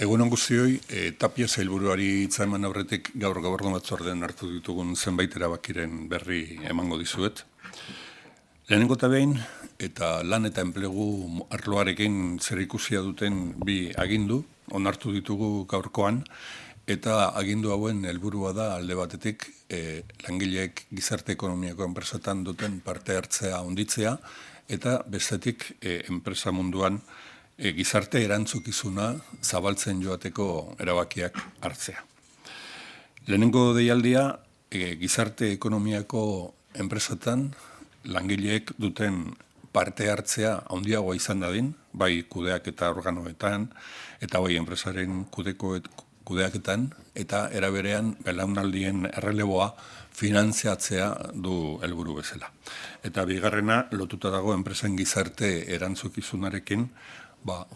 Egunon guztioi, Tapia sailburuari hitza eman aurretik gaur gobernu batzordean hartu ditugun zenbait erabakiren berri emango dizuet. Lehenengo eta behin, eta lan eta enplegu arloarekin zerikusia duten bi agindu, onartu ditugu gaurkoan, eta agindu hauen helburua da alde batetik langileek gizarte ekonomiako enpresetan duten parte hartzea handitzea, eta bestetik enpresa munduan gizarte erantzukizuna zabaltzen joateko erabakiak hartzea. Lehenengo deialdia, gizarte ekonomiako enpresetan langileek duten parte hartzea handiagoa izan dadin, bai kudeak eta organoetan, eta bai enpresaren kudeaketan, eta eraberean belaunaldien erreleboa finantziatzea du helburu bezala. Eta bigarrena, lotuta dago enpresen gizarte erantzukizunarekin,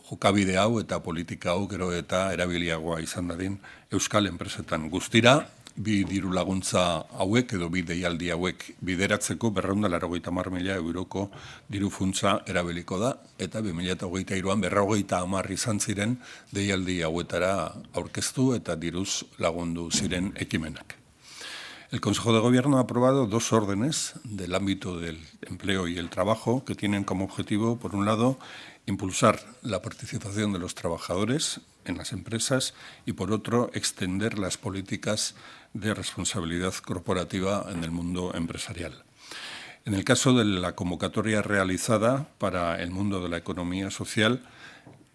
jokabide hau eta politika hau gero eta erabiliagoa izan dadin euskal enpresetan guztira, bi diru laguntza hauek edo bi deialdi hauek bideratzeko 280.000 euroko diru funtsa erabiliko da, eta 2023an 230 izan ziren deialdi hauetara aurkeztu eta diruz lagundu ziren ekimenak. El Consejo de Gobierno ha aprobado 2 órdenes del ámbito del empleo y el trabajo que tienen como objetivo, por un lado, impulsar la participación de los trabajadores en las empresas y, por otro, extender las políticas de responsabilidad corporativa en el mundo empresarial. En el caso de la convocatoria realizada para el mundo de la economía social,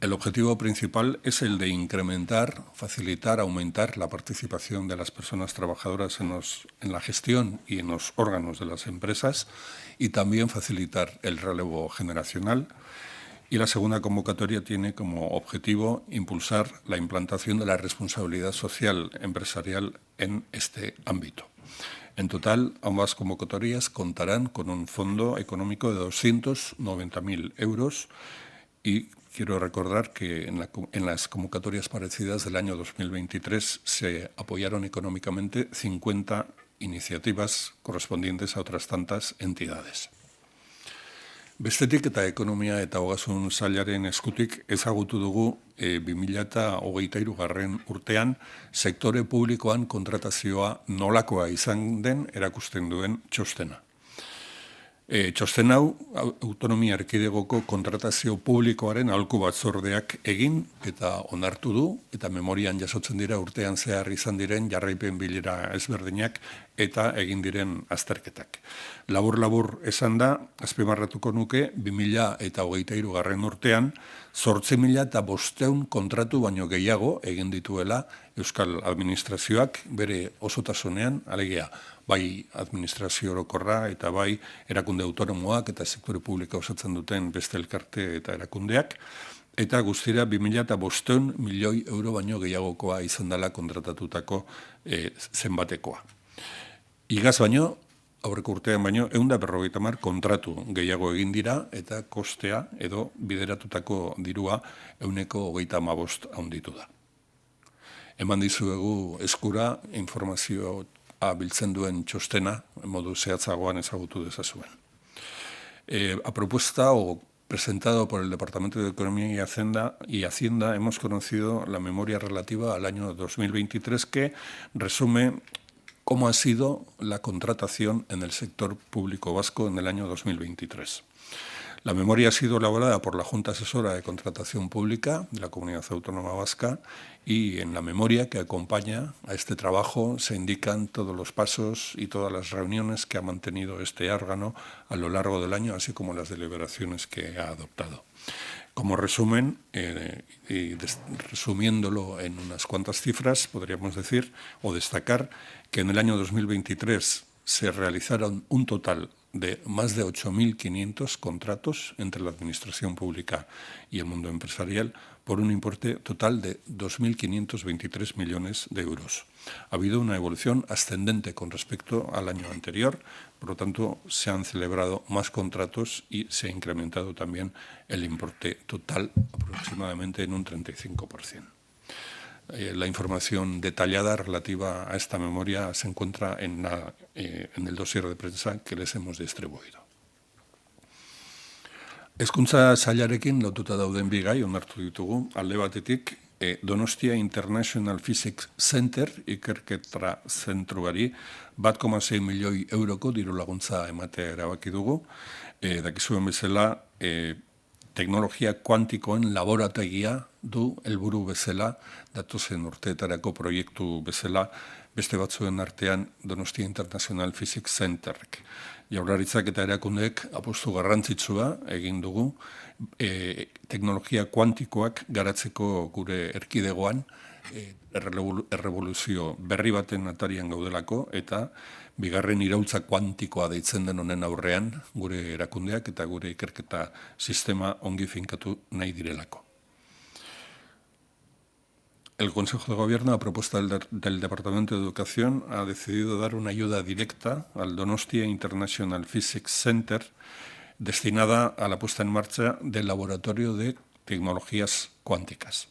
el objetivo principal es el de incrementar, facilitar, aumentar la participación de las personas trabajadoras en la gestión y en los órganos de las empresas y también facilitar el relevo generacional. Y la segunda convocatoria tiene como objetivo impulsar la implantación de la responsabilidad social empresarial en este ámbito. En total, ambas convocatorias contarán con un fondo económico de 290.000 euros y quiero recordar que en las convocatorias parecidas del año 2023 se apoyaron económicamente 50 iniciativas correspondientes a otras tantas entidades. Bestetik eta ekonomia eta ogasun sailaren eskutik ezagutu dugu 2023 urtean sektore publikoan kontratazioa nolakoa izan den erakusten duen txostena. Txosten hau autonomia erkidegoko kontratazio publikoaren aholku batzordeak egin eta onartu du, eta memorian jasotzen dira urtean zehar izan diren jarraipen bilera ezberdinak eta egin diren azterketak. Labur-labur esan da, azpimarratuko nuke, 2023 urtean, 8.500 kontratu baino gehiago egin dituela Euskal Administrazioak bere osotasunean, alegia, bai administrazio orokorra eta bai erakunde autonomoak eta sektore publiko osatzen duten beste elkarte eta erakundeak, eta guztira 2.500 milioi euro baino gehiagokoa izan dela kontratatutako zenbatekoa. Igaz baino, aurreko urtean baino, 150 kontratu gehiago egin dira eta kostea edo bideratutako dirua 135 handitu da. Eman dizuegu eskura informazioa biltzen duen txostena, modu zehatzagoan ezagutu dezazuen. A propuesta presentado por el Departamento de Economía y Hacienda hemos conocido la memoria relativa al año 2023 que resume cómo ha sido la contratación en el sector público vasco en el año 2023. La memoria ha sido elaborada por la Junta Asesora de Contratación Pública de la Comunidad Autónoma Vasca y en la memoria que acompaña a este trabajo se indican todos los pasos y todas las reuniones que ha mantenido este órgano a lo largo del año, así como las deliberaciones que ha adoptado. Como resumen, y resumiéndolo en unas cuantas cifras, podríamos decir o destacar que en el año 2023 se realizaron un total de más de 8.500 contratos entre la administración pública y el mundo empresarial por un importe total de 2.523 millones de euros. Ha habido una evolución ascendente con respecto al año anterior, por lo tanto se han celebrado más contratos y se ha incrementado también el importe total aproximadamente en un 35%. La información detallada relativa a esta memoria se encuentra en el dossier de prensa que les hemos distribuido. Hezkuntza sailarekin lotuta dauden bi gai onartu ditugu. Alde batetik, Donostia International Physics Center ikerketa zentruari 1,6 milioi euroko diru laguntza ematea erabaki dugu. Dakizuen bezala, teknologia kuantikoen laborategia du helburu bezala, datozen urteetarako proiektu bezala, beste batzuen artean Donostia International Physics Centerrek. Jaurlaritzak eta erakundeek apostu garrantzitsua egin dugu teknologia kuantikoak garatzeko gure erkidegoan errevoluzio berri baten atarian gaudelako eta bigarren iraultza kuantikoa deitzen den honen aurrean gure erakundeak eta gure ikerketa sistema ongi finkatu nahi direlako. El Consejo de Gobierno, a propuesta del Departamento de Educación, ha decidido dar una ayuda directa al Donostia International Physics Center destinada a la puesta en marcha del Laboratorio de Tecnologías Cuánticas.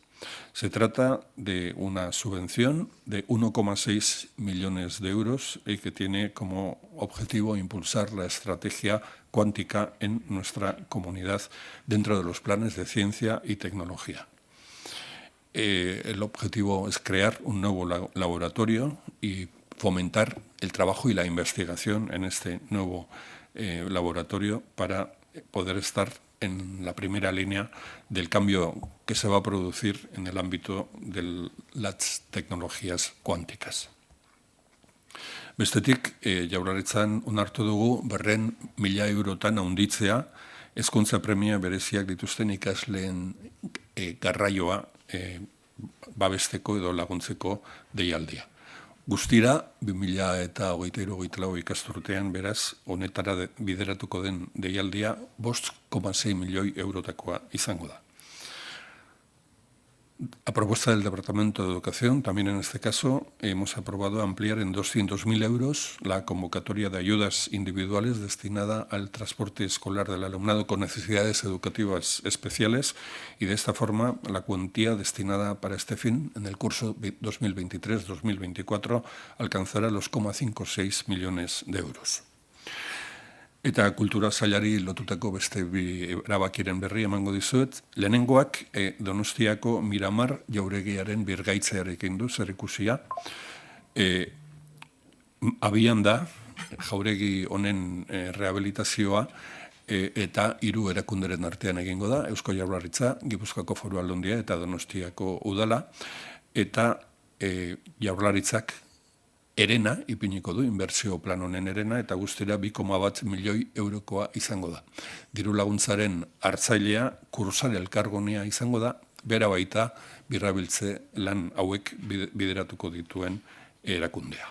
Se trata de una subvención de 1,6 millones de euros y que tiene como objetivo impulsar la estrategia cuántica en nuestra comunidad dentro de los planes de ciencia y tecnología. El objetivo es crear un nuevo laboratorio y fomentar el trabajo y la investigación en este nuevo laboratorio para poder estar en la primera línea del cambio que se va a producir en el ámbito de las tecnologías cuánticas. Bestetik, Jaurlaritzan onartu dugu 200.000 eurotan handitzea hezkuntza premia bereziak dituzten ikasleen garraioa babesteko edo laguntzeko deialdia. Guztira, 2023 ikasturtean beraz, honetara bideratuko den deialdia 5,6 milioi eurotakoa izango da. A propuesta del Departamento de Educación, también en este caso, hemos aprobado ampliar en 200.000 euros la convocatoria de ayudas individuales destinada al transporte escolar del alumnado con necesidades educativas especiales y de esta forma la cuantía destinada para este fin en el curso 2023-2024 alcanzará los 0,56 millones de euros. Eta kultura sailari lotutako beste bi erabakiren berri emango dizuet. Lehenengoak Donostiako Miramar jauregiaren birgaitzearekin du zerikusia. Abian da jauregi honen rehabilitazioa eta 3 erakunderen artean egingo da, Eusko Jaurlaritza, Gipuzkoako Foru Aldundia eta Donostiako Udala, eta Jaurlaritzak erena ipiniko du, inbertsio plan honen erena, eta guztira 2,1 milioi eurokoa izango da. Diru laguntzaren hartzailea Kursal elkargunea izango da, bera baita birrabiltze lan hauek bideratuko dituen erakundea.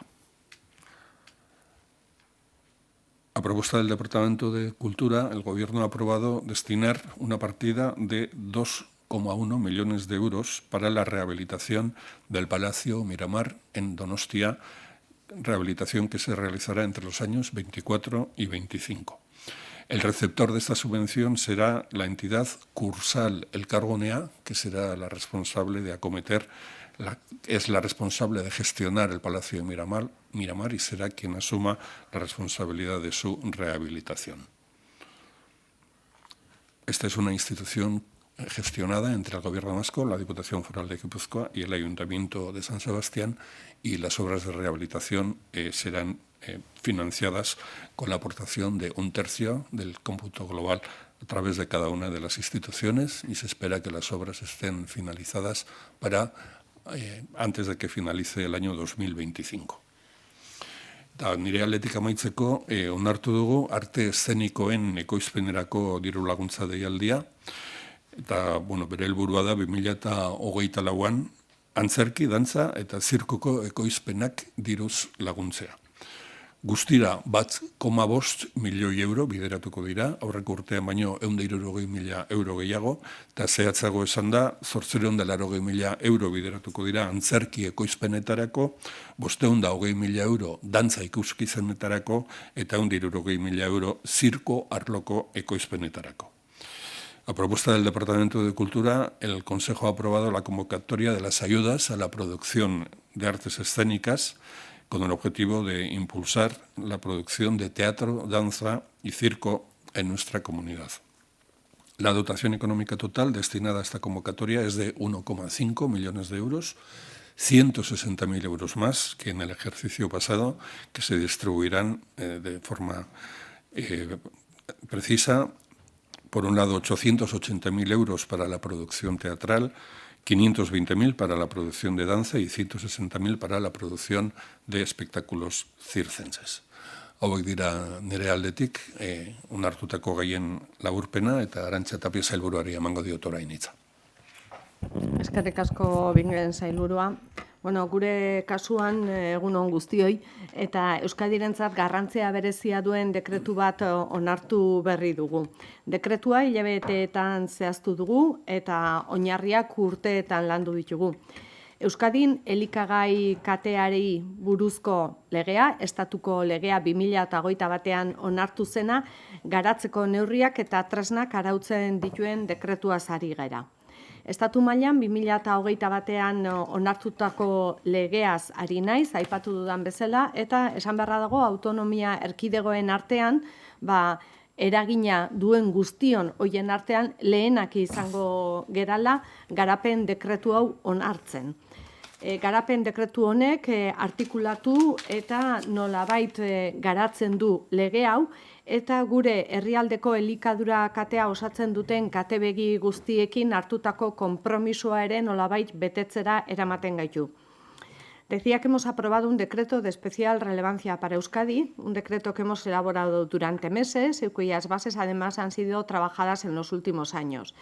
A propuesta del Departamento de Cultura, el Gobierno ha aprobado destinar una partida de 2,1 millones de euros para la rehabilitación del Palacio Miramar en Donostia, rehabilitación que se realizará entre los años 24 y 25. El receptor de esta subvención será la entidad Kursal elkargunea, que será la responsable de acometer, es la responsable de gestionar el Palacio de Miramar y será quien asuma la responsabilidad de su rehabilitación. Esta es una institución gestionada entre el Gobierno vasco, la Diputación Foral de Guipúzcoa y el Ayuntamiento de San Sebastián, y las obras de rehabilitación serán financiadas con la aportación de 1/3 del cómputo global a través de cada una de las instituciones, y se espera que las obras estén finalizadas para antes de que finalice el año 2025. Nire aldetik amaitzeko, onartu dugu arte eszenikoen ekoizpenerako diru laguntza deialdia, eta bere helburua da 2024an antzerki, dantza eta zirkuko ekoizpenak diruz laguntzea. Guztira 1,5 milioi euro bideratuko dira, aurreko urtean baino 160.000 euro gehiago, eta zehatzago esan da 880.000 euro bideratuko dira antzerki ekoizpenetarako, 520.000 euro dantza ikuskizunetarako eta 160.000 euro zirko arloko ekoizpenetarako. A propuesta del Departamento de Cultura, el Consejo ha aprobado la convocatoria de las ayudas a la producción de artes escénicas con el objetivo de impulsar la producción de teatro, danza y circo en nuestra comunidad. La dotación económica total destinada a esta convocatoria es de 1,5 millones de euros, 160.000 euros más que en el ejercicio pasado, que se distribuirán de forma precisa. Por un lado, 880.000 euros para la producción teatral, 520.000 para la producción de danza y 160.000 para la producción de espectáculos circenses. Hauek dira nire aldetik, onartutako gaien laburpena eta Arantxa Tapia sailburuari emango diot orain hitza. Eskerrik asko Bingen sailburua. Gure kasuan egun on guztioi eta Euskadirentzat garrantzia berezia duen dekretu bat onartu berri dugu. Dekretua hilabeteetan zehaztu dugu eta oinarriak urteetan landu ditugu. Euskadin elikagai kateari buruzko legea, estatuko legea 2021 onartu zena, garatzeko neurriak eta tresnak arautzen dituen dekretuaz ari gara. Estatu mailan 2021 onartutako legeaz ari naiz, aipatu dudan bezala, eta esan beharra dago autonomia erkidegoen artean, eragina duen guztion hoien artean lehenak izango gerala garapen dekretu hau onartzen. Garapen dekretu honek artikulatu eta nolabait garatzen du lege hau, eta gure herrialdeko elikadura katea osatzen duten katebegi guztiekin hartutako konpromisoa ere nolabait betetzera eramaten gaitu. Decía que hemos aprobado un decreto de especial relevancia para Euskadi, un decreto que hemos elaborado durante meses y cuyas bases además han sido trabajadas en los últimos años.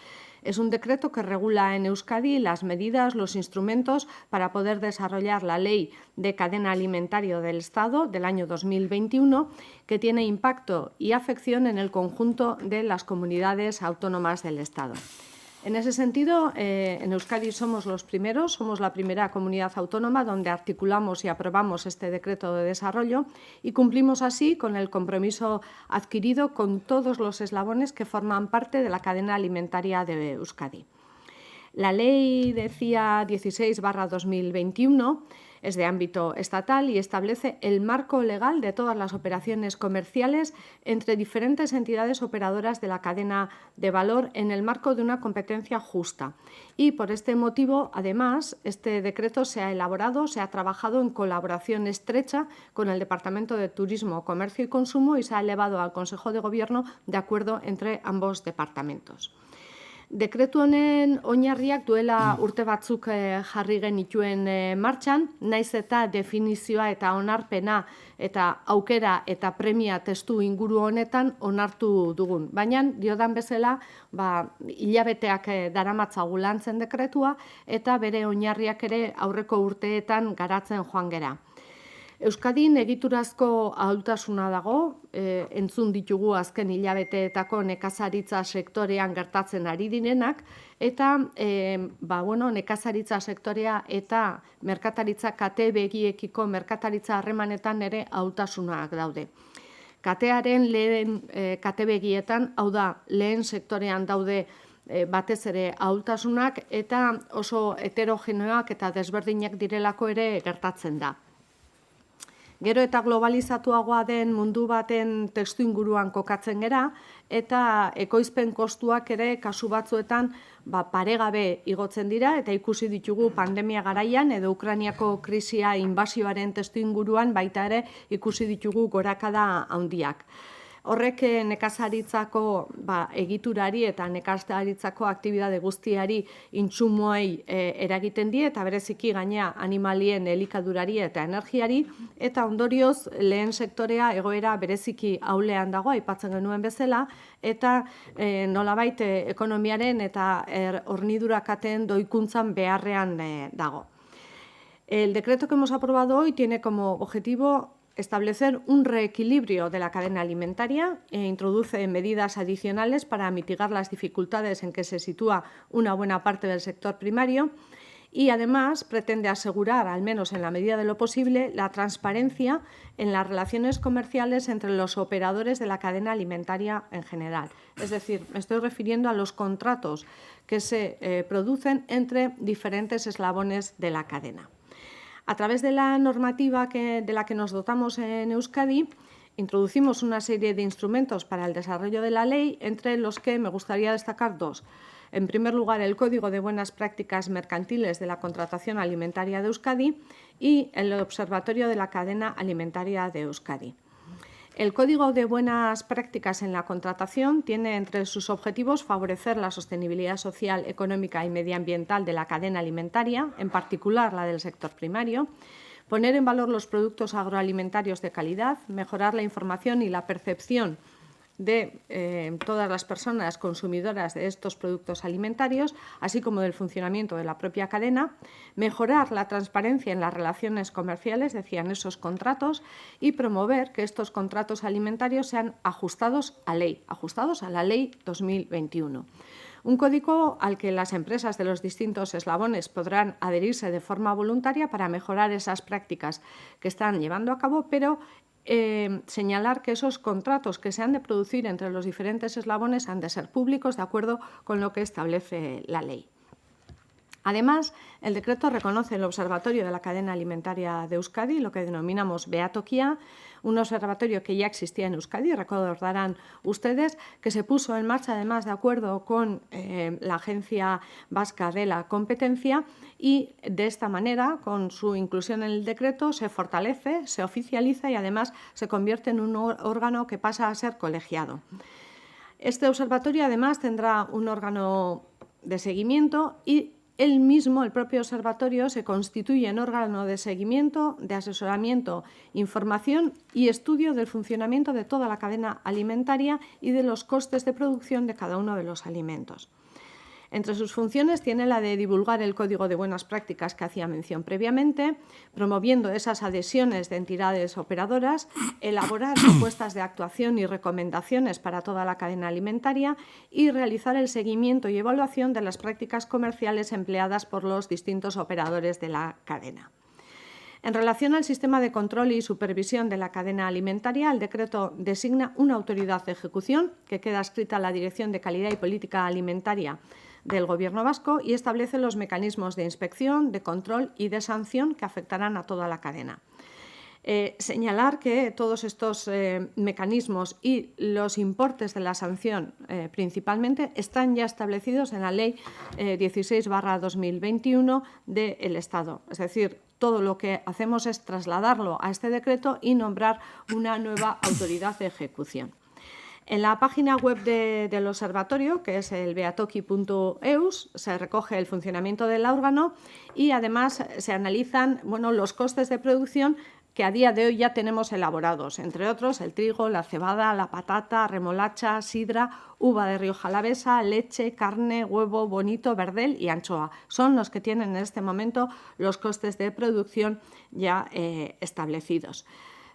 Es un decreto que regula en Euskadi las medidas, los instrumentos para poder desarrollar la Ley de Cadena Alimentaria del Estado del año 2021, que tiene impacto y afección en el conjunto de las comunidades autónomas del Estado. En ese sentido, en Euskadi somos los primeros, somos la primera comunidad autónoma donde articulamos y aprobamos este decreto de desarrollo y cumplimos así con el compromiso adquirido con todos los eslabones que forman parte de la cadena alimentaria de Euskadi. La ley decía 16/2021 es de ámbito estatal y establece el marco legal de todas las operaciones comerciales entre diferentes entidades operadoras de la cadena de valor en el marco de una competencia justa. Y por este motivo, además, este decreto se ha elaborado, se ha trabajado en colaboración estrecha con el Departamento de Turismo, Comercio y Consumo y se ha elevado al Consejo de Gobierno de acuerdo entre ambos departamentos. Dekretu honen oinarriak duela urte batzuk jarri genituen martxan, naiz eta definizioa eta onarpena eta aukera eta premia testu inguru honetan onartu dugun. Baina, diodan bezala, hilabeteak daramatzagu lantzen dekretua eta bere oinarriak ere aurreko urteetan garatzen joan gera. Euskadin egiturazko ahultasuna dago, entzun ditugu azken hilabeteetako nekazaritza sektorean gertatzen ari direnak, eta nekazaritza sektorea eta merkataritza kate begiekiko merkataritza harremanetan ere ahultasunak daude. Katearen lehen kate begietan, hau da, lehen sektorean daude batez ere ahultasunak eta oso heterogenoak eta desberdinak direlako ere gertatzen da. Gero eta globalizatuagoa den mundu baten testuinguruan kokatzen gera eta ekoizpen kostuak ere kasu batzuetan paregabe igotzen dira eta ikusi ditugu pandemia garaian edo Ukrainiako krisia inbasioaren testuinguruan baita ere ikusi ditugu gorakada handiak. Horrek nekazaritzako egiturari eta nekazaritzako aktibitate guztiari intsumoei eragiten die eta bereziki gainea animalien elikadurari eta energiari eta ondorioz lehen sektorea egoera bereziki ahulean dago aipatzen genuen bezala eta nolabait ekonomiaren eta hornidurakaten doikuntzan beharrean dago. El decreto que hemos aprobado hoy tiene como objetivo establecer un reequilibrio de la cadena alimentaria e introduce medidas adicionales para mitigar las dificultades en que se sitúa una buena parte del sector primario y además pretende asegurar, al menos en la medida de lo posible, la transparencia en las relaciones comerciales entre los operadores de la cadena alimentaria en general. Es decir, me estoy refiriendo a los contratos que se producen entre diferentes eslabones de la cadena. A través de la normativa de la que nos dotamos en Euskadi, introducimos una serie de instrumentos para el desarrollo de la ley, entre los que me gustaría destacar dos. En primer lugar, el Código de Buenas Prácticas Mercantiles de la Contratación Alimentaria de Euskadi y el Observatorio de la Cadena Alimentaria de Euskadi. El Código de Buenas Prácticas en la Contratación tiene entre sus objetivos favorecer la sostenibilidad social, económica y medioambiental de la cadena alimentaria, en particular la del sector primario, poner en valor los productos agroalimentarios de calidad, mejorar la información y la percepción de todas las personas consumidoras de estos productos alimentarios, así como del funcionamiento de la propia cadena, mejorar la transparencia en las relaciones comerciales, decían esos contratos, y promover que estos contratos alimentarios sean ajustados a la Ley 2021. Un código al que las empresas de los distintos eslabones podrán adherirse de forma voluntaria para mejorar esas prácticas que están llevando a cabo, pero señalar que esos contratos que se han de producir entre los diferentes eslabones han de ser públicos de acuerdo con lo que establece la ley. Además, el decreto reconoce el Observatorio de la Cadena Alimentaria de Euskadi, lo que denominamos Behatokia, un observatorio que ya existía en Euskadi, recordarán ustedes, que se puso en marcha además de acuerdo con la Agencia Vasca de la Competencia y de esta manera, con su inclusión en el decreto, se fortalece, se oficializa y además se convierte en un órgano que pasa a ser colegiado. Este observatorio además tendrá un órgano de seguimiento y el propio observatorio, se constituye en órgano de seguimiento, de asesoramiento, información y estudio del funcionamiento de toda la cadena alimentaria y de los costes de producción de cada uno de los alimentos. Entre sus funciones tiene la de divulgar el Código de Buenas Prácticas que hacía mención previamente, promoviendo esas adhesiones de entidades operadoras, elaborar propuestas de actuación y recomendaciones para toda la cadena alimentaria y realizar el seguimiento y evaluación de las prácticas comerciales empleadas por los distintos operadores de la cadena. En relación al sistema de control y supervisión de la cadena alimentaria, el decreto designa una autoridad de ejecución que queda adscrita a la Dirección de Calidad y Política Alimentaria del Gobierno vasco y establece los mecanismos de inspección, de control y de sanción que afectarán a toda la cadena. Señalar que todos estos mecanismos y los importes de la sanción principalmente están ya establecidos en la Ley 16/2021 del Estado. Es decir, todo lo que hacemos es trasladarlo a este decreto y nombrar una nueva autoridad de ejecución. En la página web del observatorio, que es el behatoki.eus, se recoge el funcionamiento del órgano y además se analizan los costes de producción que a día de hoy ya tenemos elaborados, entre otros el trigo, la cebada, la patata, remolacha, sidra, uva de Rioja Alavesa, leche, carne, huevo, bonito, verdel y anchoa. Son los que tienen en este momento los costes de producción ya establecidos.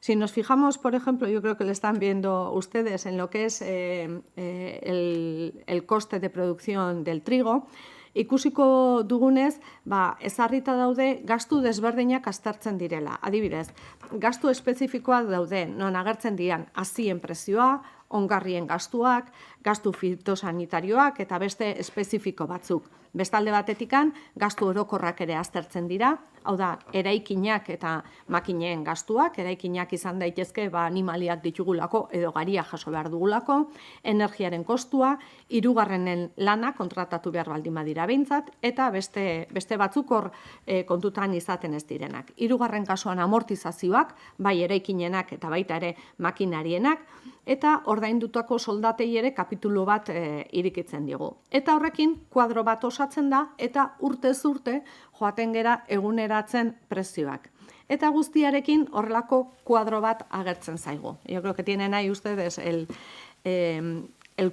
Si nos fijamos, por ejemplo, yo creo que lo están viendo ustedes en lo que es el coste de producción del trigo, ikusiko dugunez, ezarrita daude gastu desberdinak aztertzen direla. Adibidez, gastu espezifikoak daude, non agertzen diren hazien prezioa, ongarrien gastuak, gastu fitosanitarioak eta beste espezifiko batzuk. Bestalde batetikan, gastu orokorrak ere aztertzen dira, hau da, eraikinak eta makineen gastuak, eraikinak izan daitezke animaliak ditugulako edo garia jaso behar dugulako, energiaren kostua, hirugarrenen lana kontratatu behar baldin badira behintzat, eta beste batzuk hor kontutan izaten ez direnak. Hirugarren kasuan amortizazioak, bai eraikinenak eta baita ere makinarienak, eta ordaindutako soldatei ere kapitulu bat irikitzen digu. Eta horrekin kuadro bat osatzen da eta urtez urte joaten gera eguneratzen prezioak. Eta guztiarekin horrelako kuadro bat agertzen zaigu. Yo creo que tienen ahí ustedes el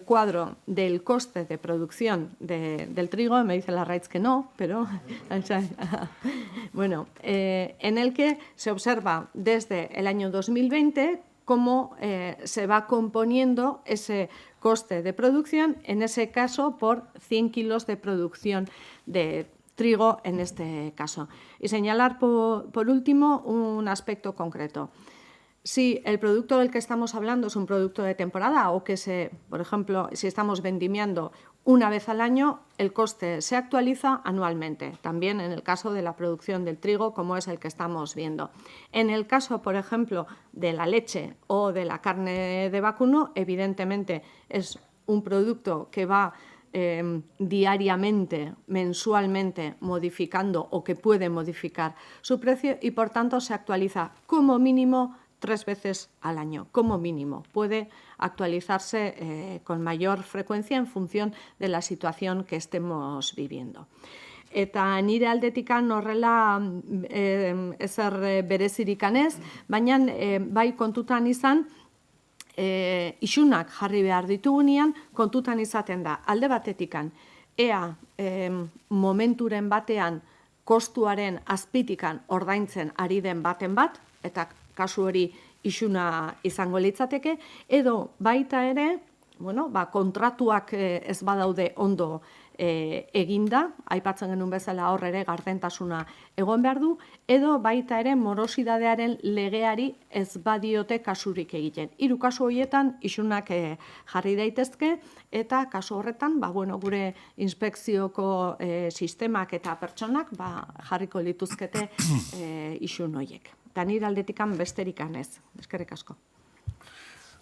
cuadro del coste de producción del trigo, me dice la Raitz que no, pero bueno, en el que se observa desde el año 2020 cómo se va componiendo ese coste de producción, en ese caso por 100 kilos de producción de trigo en este caso. Y señalar por último un aspecto concreto. Si el producto del que estamos hablando es un producto de temporada o por ejemplo, si estamos vendimiando una vez al año, el coste se actualiza anualmente, también en el caso de la producción del trigo, como es el que estamos viendo. En el caso, por ejemplo, de la leche o de la carne de vacuno, evidentemente es un producto que va diariamente, mensualmente, modificando o que puede modificar su precio y, por tanto, se actualiza como mínimo 3 veces al año, como mínimo. Puede actualizarse con mayor frecuencia en función de la situación que estemos viviendo. Eta nire aldetik horrela ezer berezirik ez, baina bai kontutan izan, isunak jarri behar ditugunean, kontutan izaten da, alde batetikan, ea momenturen batean kostuaren azpitikan ordaintzen ari den baten bat, eta kasu hori isuna izango litzateke, edo baita ere, kontratuak ez badaude ondo eginda, aipatzen genuen bezala hor ere gardentasuna egon behar du, edo baita ere morosidadearen legeari ez badiote kasurik egiten. Hiru kasu horietan isunak jarri daitezke, eta kasu horretan gure inspekzioko sistemak eta pertsonak jarriko lituzkete isun horiek. Eta nire aldetikan besterikan ez. Eskerrik asko.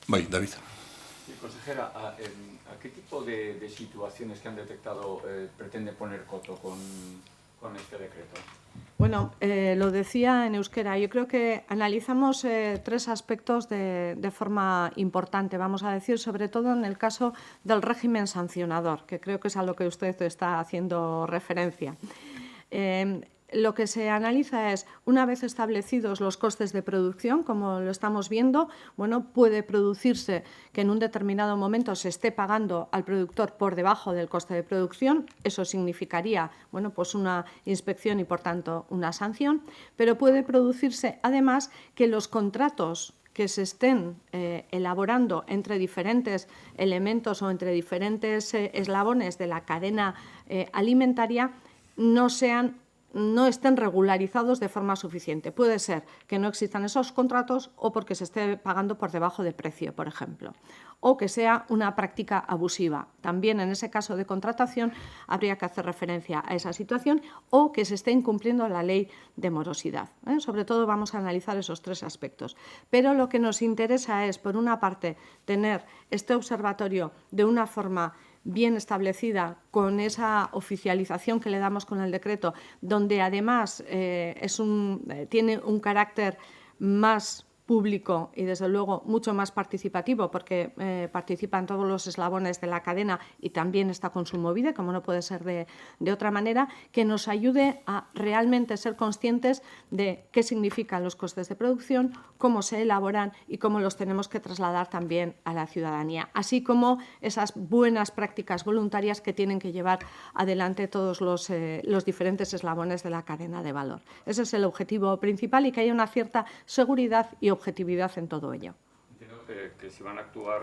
Bai, David. Sí, consejera, ¿a qué tipo de situaciones que han detectado pretende poner coto con este decreto? Bueno, lo decía en euskera. Yo creo que analizamos 3 aspectos de forma importante, vamos a decir, sobre todo en el caso del régimen sancionador, que creo que es a lo que usted está haciendo referencia. Lo que se analiza es, una vez establecidos los costes de producción, como lo estamos viendo, puede producirse que en un determinado momento se esté pagando al productor por debajo del coste de producción. Eso significaría una inspección y, por tanto, una sanción. Pero puede producirse, además, que los contratos que se estén elaborando entre diferentes elementos o entre diferentes eslabones de la cadena alimentaria no estén regularizados de forma suficiente. Puede ser que no existan esos contratos o porque se esté pagando por debajo de precio, por ejemplo, o que sea una práctica abusiva. También en ese caso de contratación habría que hacer referencia a esa situación, o que se esté incumpliendo la ley de morosidad. Sobre todo vamos a analizar esos 3 aspectos. Pero lo que nos interesa es, por una parte, tener este observatorio de una forma bien establecida, con esa oficialización que le damos con el decreto, donde además tiene un carácter más público y, desde luego, mucho más participativo, porque participan todos los eslabones de la cadena y también está Kontsumobide, como no puede ser de otra manera, que nos ayude a realmente ser conscientes de qué significan los costes de producción, cómo se elaboran y cómo los tenemos que trasladar también a la ciudadanía, así como esas buenas prácticas voluntarias que tienen que llevar adelante todos los diferentes eslabones de la cadena de valor. Ese es el objetivo principal, y que haya una cierta seguridad y objetividad en todo ello. Entiendo que si van a actuar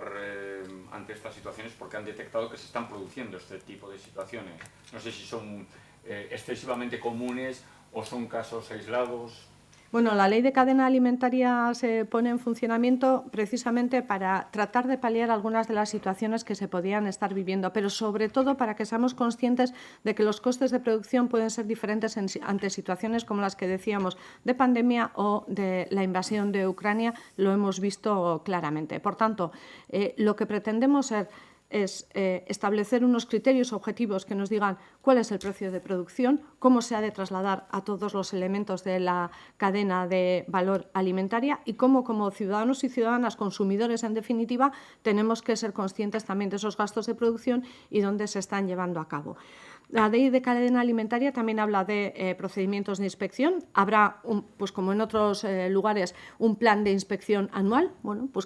ante estas situaciones porque han detectado que se están produciendo este tipo de situaciones. No sé si son excesivamente comunes o son casos aislados. Bueno, la ley de cadena alimentaria se pone en funcionamiento precisamente para tratar de paliar algunas de las situaciones que se podían estar viviendo, pero sobre todo para que seamos conscientes de que los costes de producción pueden ser diferentes ante situaciones como las que decíamos de pandemia o de la invasión de Ucrania. Lo hemos visto claramente. Por tanto, lo que pretendemos es establecer unos criterios objetivos que nos digan cuál es el precio de producción, cómo se ha de trasladar a todos los elementos de la cadena de valor alimentaria, y cómo, como ciudadanos y ciudadanas, consumidores en definitiva, tenemos que ser conscientes también de esos gastos de producción y dónde se están llevando a cabo. La ley de cadena alimentaria también habla de procedimientos de inspección. Habrá, como en otros lugares, un plan de inspección anual,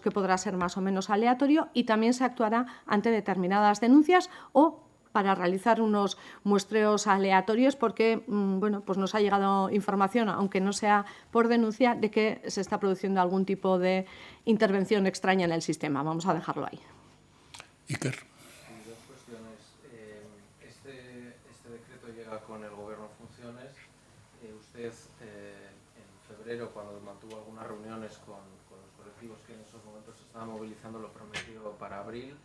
que podrá ser más o menos aleatorio, y también se actuará ante determinadas denuncias o para realizar unos muestreos aleatorios, porque nos ha llegado información, aunque no sea por denuncia, de que se está produciendo algún tipo de intervención extraña en el sistema. Vamos a dejarlo ahí. Iker. Con el Gobierno en funciones, usted en febrero, cuando mantuvo algunas reuniones con los colectivos que en esos momentos se estaban movilizando lo prometido para abril.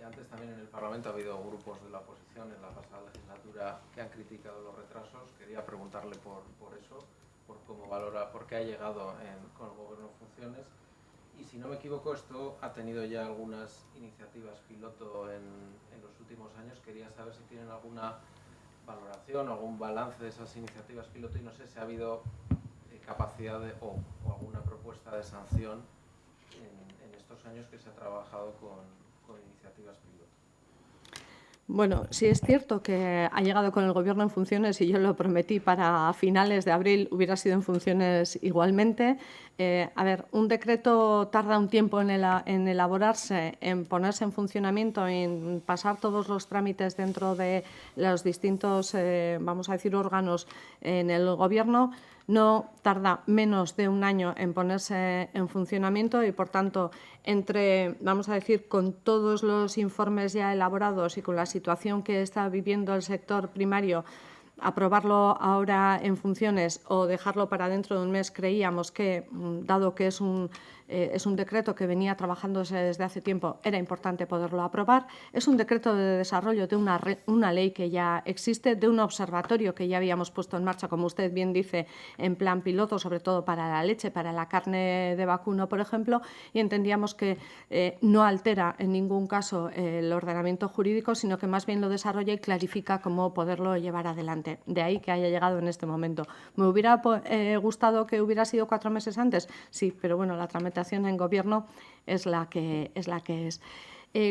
Antes también en el Parlamento ha habido grupos de la oposición en la pasada legislatura que han criticado los retrasos. Quería preguntarle por eso, por cómo valora, por qué ha llegado con el Gobierno en funciones. Y si no me equivoco, esto ha tenido ya algunas iniciativas piloto en los últimos años. Quería saber si tienen alguna valoración, algún balance de esas iniciativas piloto y no sé si ha habido capacidad o alguna propuesta de sanción en estos años que se ha trabajado con iniciativas piloto. Bueno, sí es cierto que ha llegado con el Gobierno en funciones y yo lo prometí para finales de abril hubiera sido en funciones igualmente. A ver, un decreto tarda un tiempo en elaborarse, en ponerse en funcionamiento, en pasar todos los trámites dentro de los distintos, vamos a decir, órganos en el Gobierno. No tarda menos de un año en ponerse en funcionamiento y, por tanto, vamos a decir, con todos los informes ya elaborados y con la situación que está viviendo el sector primario, aprobarlo ahora en funciones o dejarlo para dentro de un mes, creíamos que, dado que es un decreto que venía trabajándose desde hace tiempo, era importante poderlo aprobar. Es un decreto de desarrollo de una ley que ya existe, de un observatorio que ya habíamos puesto en marcha, como usted bien dice, en plan piloto, sobre todo para la leche, para la carne de vacuno, por ejemplo, y entendíamos que no altera en ningún caso el ordenamiento jurídico, sino que más bien lo desarrolla y clarifica cómo poderlo llevar adelante. De ahí que haya llegado en este momento. ¿Me hubiera gustado que hubiera sido 4 meses antes? Sí, pero bueno, la tramitación en Gobierno es la que es.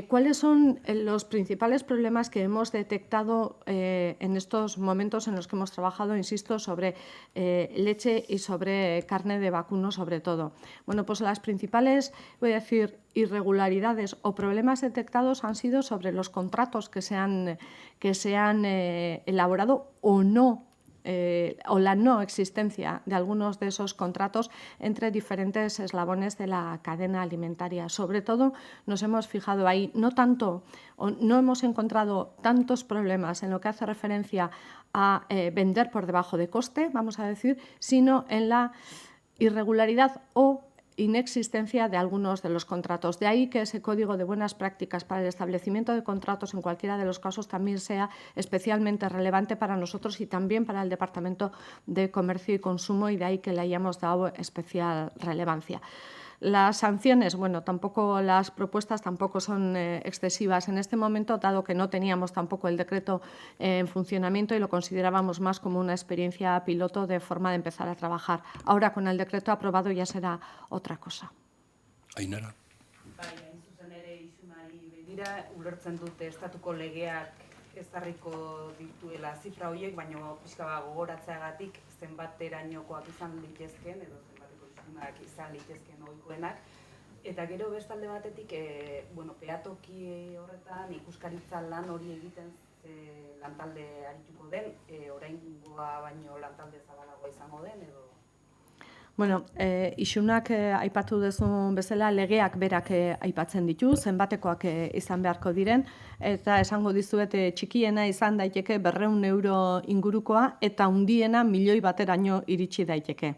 ¿Cuáles son los principales problemas que hemos detectado en estos momentos en los que hemos trabajado, insisto, sobre leche y sobre carne de vacuno sobre todo? Bueno, pues las principales, voy a decir, irregularidades o problemas detectados han sido sobre los contratos que se han elaborado o no, o la no existencia de algunos de esos contratos entre diferentes eslabones de la cadena alimentaria. Sobre todo nos hemos fijado ahí, no tanto, o no hemos encontrado tantos problemas en lo que hace referencia a vender por debajo de coste, vamos a decir, sino en la irregularidad o inexistencia de algunos de los contratos. De ahí que ese código de buenas prácticas para el establecimiento de contratos en cualquiera de los casos también sea especialmente relevante para nosotros y también para el Departamento de Comercio y Consumo, y de ahí que le hayamos dado especial relevancia. Las sanciones, bueno, tampoco las propuestas tampoco son excesivas en este momento, dado que no teníamos tampoco el decreto en funcionamiento y lo considerábamos más como una experiencia piloto de forma de empezar a trabajar. Ahora, con el decreto aprobado, ya será otra cosa. Ainara. Bai, hain zuzen ere isunari begira, ulertzen dute estatuko legeak ezarriko dituela zifra horiek, baina pixka bat gogoratzeagatik zenbaterainokoak izan litezken, edo zenbateko isunak izan litezken ohikoenak. Eta gero bestalde batetik, peatoki horretan ikuskaritza lan hori egiten lantalde arituko den, oraingoa baino lantalde zabalagoa izango den, edo... Bueno, isunak aipatu duzun bezala legeak berak aipatzen ditu, zenbatekoak izan beharko diren, eta esango dizuet txikiena izan daiteke 200 euro ingurukoa eta handiena 1.000.000 bateraino iritsi daiteke.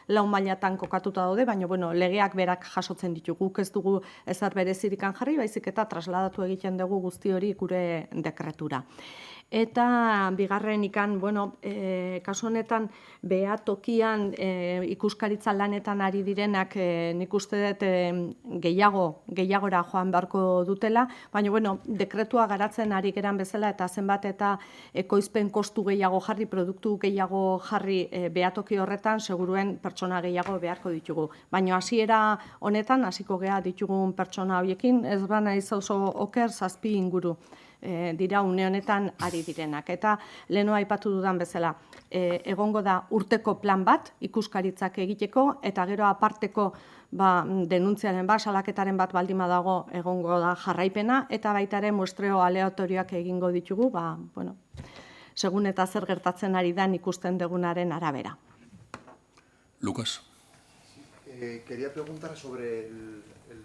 Lau mailatan kokatuta daude, baina legeak berak jasotzen ditugu. Guk ez dugu ezer berezirikan jarri, baizik eta trasladatu egiten dugu guzti hori gure dekretura. Eta bigarren ikan, kasu honetan behatokian ikuskaritza lanetan ari direnak nik uste dut gehiagora joan beharko dutela, baina dekretua garatzen ari geran bezala eta zenbat eta ekoizpen kostu gehiago jarri, produktu gehiago jarri behatoki horretan, seguruen pertsona gehiago beharko ditugu. Baina hasiera honetan, hasiko gea ditugun pertsona horiekin, ez bana oso oker 7 inguru dira une honetan ari direnak. Eta leheno aipatu dudan bezala, egongo da urteko plan bat ikuskaritzak egiteko, eta gero aparteko denuntziaren salaketaren bat baldin badago egongo da jarraipena, eta baita ere muestreo aleatorioak egingo ditugu, segun eta zer gertatzen ari da ikusten dugunaren arabera. Lucas. Quería preguntar sobre el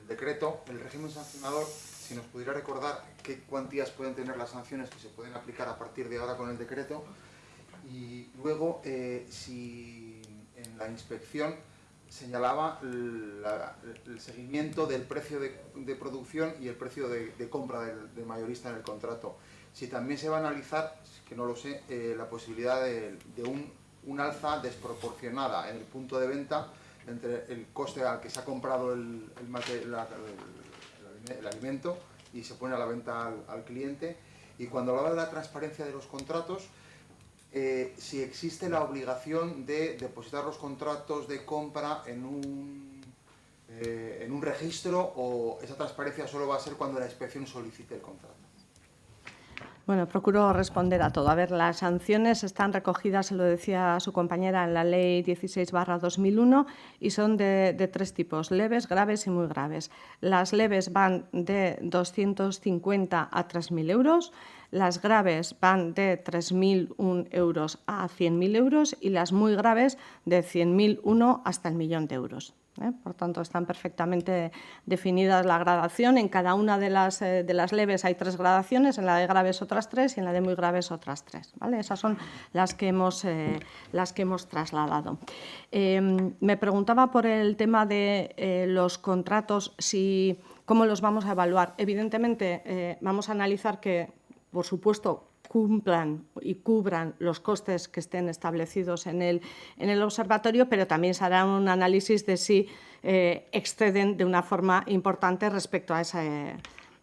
decreto, el régimen sancionador, si nos pudiera recordar qué cuantías pueden tener las sanciones que se pueden aplicar a partir de ahora con el decreto, y luego si en en la inspección señalaba el seguimiento del precio de producción y el precio de compra del mayorista en el contrato. Si también se va a analizar, que no lo sé, la posibilidad de un alza desproporcionada en el punto de venta entre el coste al que se ha comprado el alimento y se pone a la venta al cliente. Y cuando hablaba de la transparencia de los contratos, si existe la obligación de depositar los contratos de compra en un registro, o esa transparencia solo va a ser cuando la inspección solicite el contrato. Bueno, procuro responder a todo. A ver, las sanciones están recogidas, se lo decía su compañera, en la Ley 16/2001 y son de tres tipos: leves, graves y muy graves. Las leves van de 250 a 3.000 euros, las graves van de 3.001 euros a 100.000 euros y las muy graves de 100.001 hasta el 1.000.000 de euros. Por tanto, están perfectamente definidas la gradación. En cada una de las leves hay 3 gradaciones, en la de graves otras 3 y en la de muy graves otras 3. ¿Vale? Esas son las que hemos trasladado. Me preguntaba por el tema de los contratos, cómo los vamos a evaluar. Evidentemente, vamos a analizar que, por supuesto, cumplan y cubran los costes que estén establecidos en el observatorio, pero también se hará un análisis de si exceden de una forma importante respecto a ese,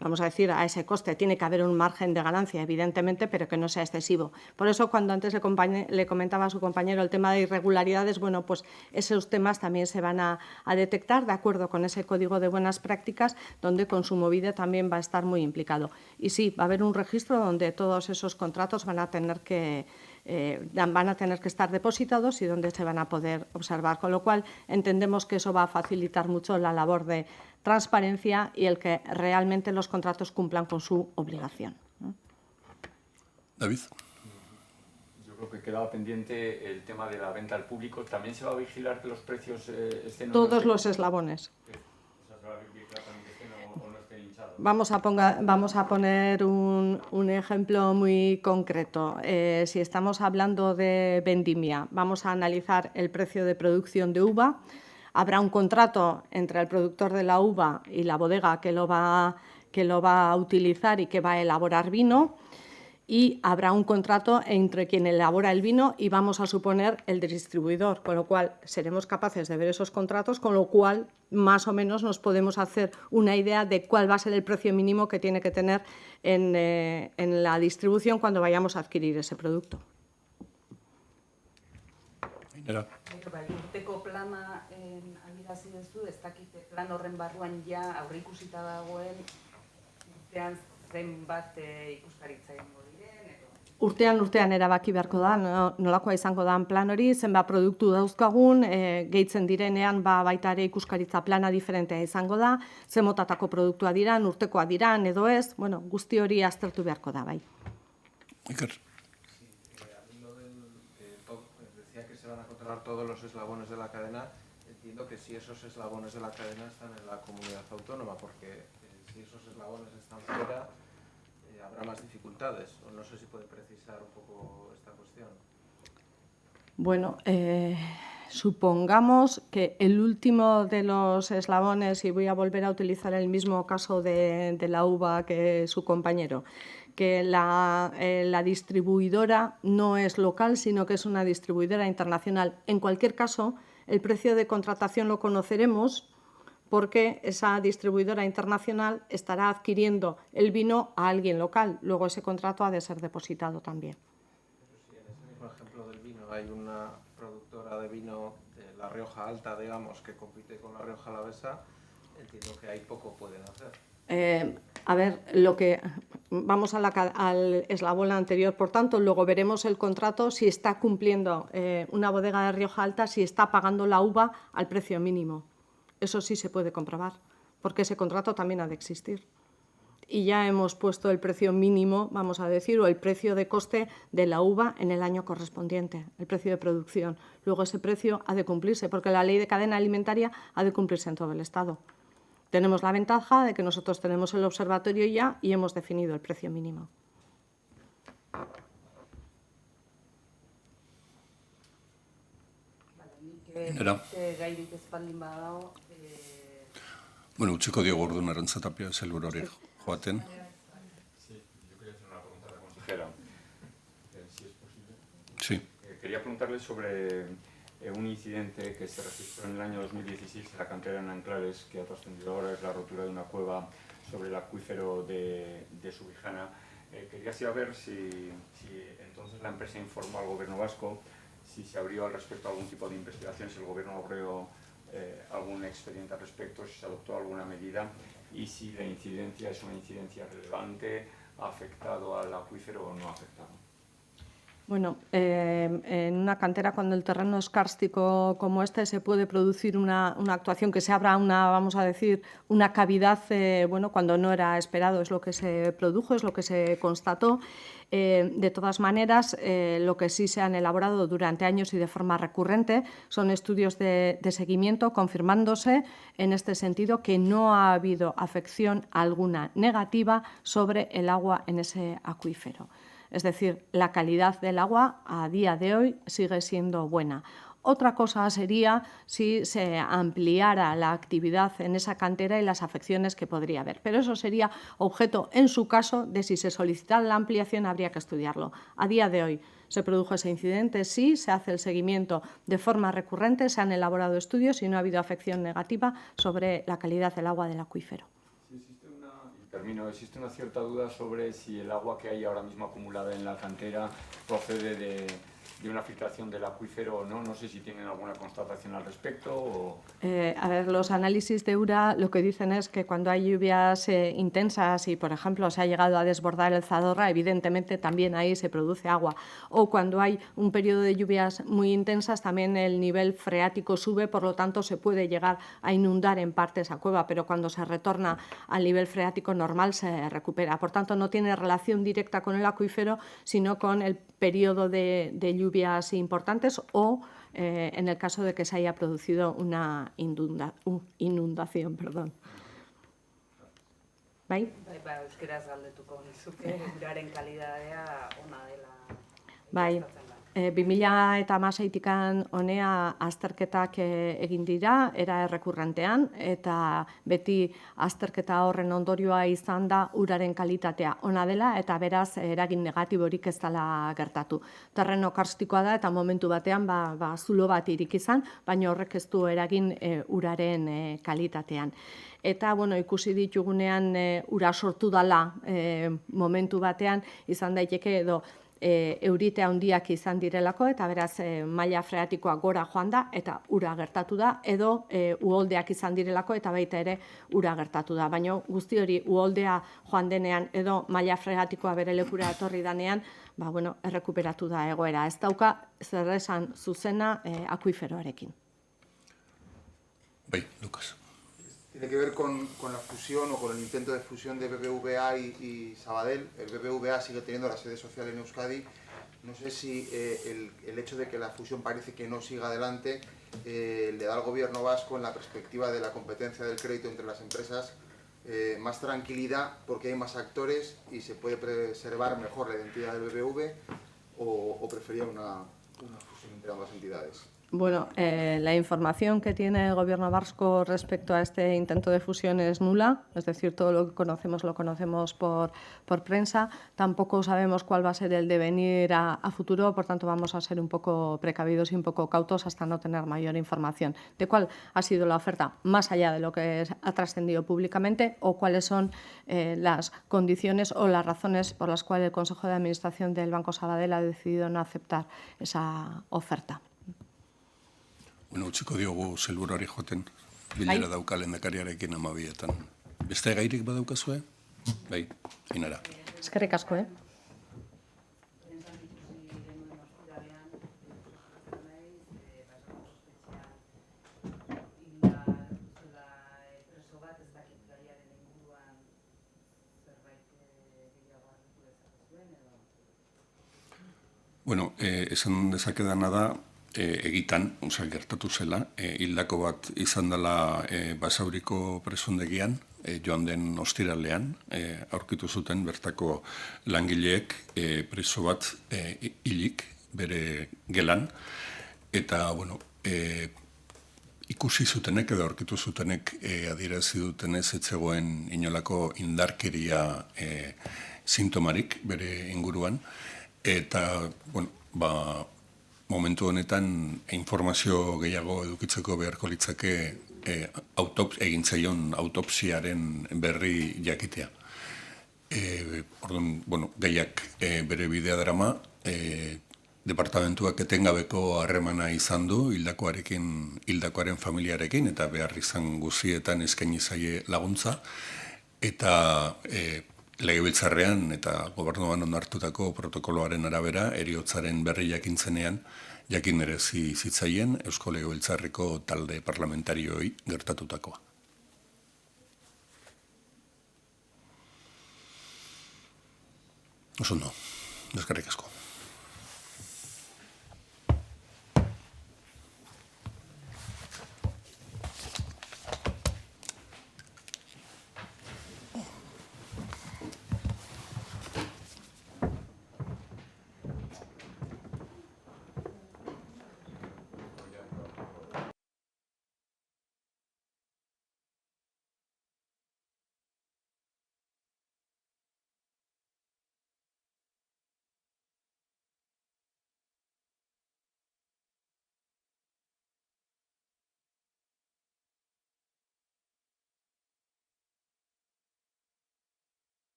vamos a decir, a ese coste. Tiene que haber un margen de ganancia, evidentemente, pero que no sea excesivo. Por eso, cuando antes le comentaba a su compañero el tema de irregularidades, bueno, pues esos temas también se van a detectar de acuerdo con ese código de buenas prácticas, donde Kontsumobide también va a estar muy implicado. Y sí, va a haber un registro donde todos esos contratos van a tener que estar depositados y donde se van a poder observar, con lo cual entendemos que eso va a facilitar mucho la labor de transparencia y el que realmente los contratos cumplan con su obligación. David. Yo creo que quedaba pendiente el tema de la venta al público. ¿También se va a vigilar que los precios estén... Todos los eslabones. Vamos a poner un ejemplo muy concreto. Si estamos hablando de vendimia, vamos a analizar el precio de producción de uva. Habrá un contrato entre el productor de la uva y la bodega que lo va a utilizar y que va a elaborar vino. Y habrá un contrato entre quien elabora el vino y vamos a suponer el distribuidor, con lo cual seremos capaces de ver esos contratos, con lo cual más o menos nos podemos hacer una idea de cuál va a ser el precio mínimo que tiene que tener en la distribución cuando vayamos a adquirir ese producto. Urteko plana adierazi duzu, ez dakite plan horren barruan ja aurreikusita dagoen urtean zenbat ikuskaritza egingo diren edo? Urtean erabaki beharko da, nolakoa izango da plan hori, zenbat produktu dauzkagun, gehitzen direnean baita ere ikuskaritza plana diferentea izango da, zen motatako produktua diran, urtekoa diran edo ez, bueno, guzti hori aztertu beharko da, bai. Iker. Todos los eslabones de la cadena, entiendo que si esos eslabones de la cadena están en la comunidad autónoma, porque si esos eslabones están fuera, habrá más dificultades. O no sé si puede precisar un poco esta cuestión. Bueno, supongamos que el último de los eslabones, y voy a volver a utilizar el mismo caso de la uva que su compañero, que la distribuidora no es local, sino que es una distribuidora internacional. En cualquier caso, el precio de contratación lo conoceremos porque esa distribuidora internacional estará adquiriendo el vino a alguien local. Luego ese contrato ha de ser depositado también. Pero si en ese mismo ejemplo del vino hay una productora de vino de La Rioja Alta, digamos, que compite con La Rioja Alavesa, entiendo que ahí poco pueden hacer. A ver, vamos al eslabón anterior, por tanto, luego veremos el contrato si está cumpliendo una bodega de Rioja Alta, si está pagando la uva al precio mínimo. Eso sí se puede comprobar, porque ese contrato también ha de existir. Y ya hemos puesto el precio mínimo, vamos a decir, o el precio de coste de la uva en el año correspondiente, el precio de producción. Luego ese precio ha de cumplirse, porque la ley de cadena alimentaria ha de cumplirse en todo el Estado. Tenemos la ventaja de que nosotros tenemos el observatorio ya y hemos definido el precio mínimo. Vale, Era. Gairik ez baldin badago, Bueno, utziko diogu orduan Arantza Tapia sailburuari joaten. Sí, yo quería hacer una pregunta a la consejera, si es posible. Sí. Quería preguntarle sobre un incidente que se registró en el año 2016 en la cantera en Anclares, que ha trascendido ahora, es la rotura de una cueva sobre el acuífero de Subijana. Quería saber si entonces la empresa informó al gobierno vasco, si se abrió al respecto algún tipo de investigación, si el gobierno abrió algún expediente al respecto, si se adoptó alguna medida y si la incidencia es una incidencia relevante, ha afectado al acuífero o no ha afectado. Bueno, en una cantera, cuando el terreno es kárstico como este, se puede producir una actuación que se abra vamos a decir, una cavidad, bueno, cuando no era esperado, es lo que se produjo, es lo que se constató. De todas maneras, lo que sí se han elaborado durante años y de forma recurrente son estudios de seguimiento, confirmándose en este sentido que no ha habido afección alguna negativa sobre el agua en ese acuífero. Es decir, la calidad del agua a día de hoy sigue siendo buena. Otra cosa sería si se ampliara la actividad en esa cantera y las afecciones que podría haber. Pero eso sería objeto, en su caso, de si se solicitara la ampliación, habría que estudiarlo. A día de hoy se produjo ese incidente, sí, se hace el seguimiento de forma recurrente, se han elaborado estudios y no ha habido afección negativa sobre la calidad del agua del acuífero. Existe una cierta duda sobre si el agua que hay ahora mismo acumulada en la cantera procede de una filtración del acuífero o no. No sé si tienen alguna constatación al respecto. O... A ver, los análisis de URA lo que dicen es que cuando hay lluvias intensas y, por ejemplo, se ha llegado a desbordar el Zadorra, evidentemente también ahí se produce agua. O cuando hay un periodo de lluvias muy intensas, también el nivel freático sube, por lo tanto se puede llegar a inundar en parte esa cueva, pero cuando se retorna al nivel freático normal se recupera. Por tanto, no tiene relación directa con el acuífero, sino con el periodo de lluvias importantes o en el caso de que se haya producido una inundación. Bai? Euskeraz galdetuko nizuke, uraren kalidadea ona dela. Bai. 2016tik honea azterketak egin dira, era errekurrentean, eta beti azterketa horren ondorioa izan da uraren kalitatea ona dela, eta beraz eragin negatiborik ez dela gertatu. Terreno karstikoa da, eta momentu batean zulo bat irik izan, baina horrek ez du eragin uraren kalitatean. Eta ikusi ditugunean ura sortu dela momentu batean, izan daiteke edo euritea handiak izan direlako, eta beraz maila freatikoa gora joan da, eta ura gertatu da, edo uholdeak izan direlako, eta baita ere ura gertatu da. Baina guzti hori uholdea joan denean, edo maila freatikoa bere lekura etorri danean, errekuperatu da egoera. Ez dauka zer esan zuzena akuiferoarekin. Bai, Lucas. Tiene que ver con la fusión o con el intento de fusión de BBVA y Sabadell. El BBVA sigue teniendo la sede social en Euskadi. No sé si el hecho de que la fusión parece que no siga adelante le da al gobierno vasco, en la perspectiva de la competencia del crédito entre las empresas, más tranquilidad porque hay más actores y se puede preservar mejor la identidad del BBV, o prefería una fusión entre ambas entidades. Bueno, la información que tiene el gobierno vasco respecto a este intento de fusión es nula, es decir, todo lo que conocemos lo conocemos por prensa. Tampoco sabemos cuál va a ser el devenir a futuro, por tanto vamos a ser un poco precavidos y un poco cautos hasta no tener mayor información de cuál ha sido la oferta más allá de lo que ha trascendido públicamente o cuáles son las condiciones o las razones por las cuales el Consejo de Administración del Banco Sabadell ha decidido no aceptar esa oferta. Bueno, utziko diogu sailburuari joten, bilera dauka lehendakariarekin 12etan. Beste gairik badaukazue? Bai, Ainara. Eskerrik asko, Bueno, esan dezakedana da, egitan, gertatu zela, hildako bat izan dela Basauriko presondegian, joan den ostiralean, aurkitu zuten bertako langileek preso bat hilik bere gelan, eta, ikusi zutenek edo aurkitu zutenek adierazi dutenez ez zegoen inolako indarkeria sintomarik bere inguruan, eta, bueno, momentu honetan informazio gehiago edukitzeko beharko litzake egin zaion autopsiaren berri jakitea. Orduan, bueno, gaiak bere bidea darama, departamentuak etengabeko harremana izan du hildakoaren familiarekin, eta behar izan guzietan eskaini zaie laguntza, eta legebiltzarrean eta gobernuan onartutako protokoloaren arabera, heriotzaren berri jakintzenean, jakin merezi zitzaien Eusko Legebiltzarreko talde parlamentarioi gertatutakoa. Oso ondo, eskerrik asko.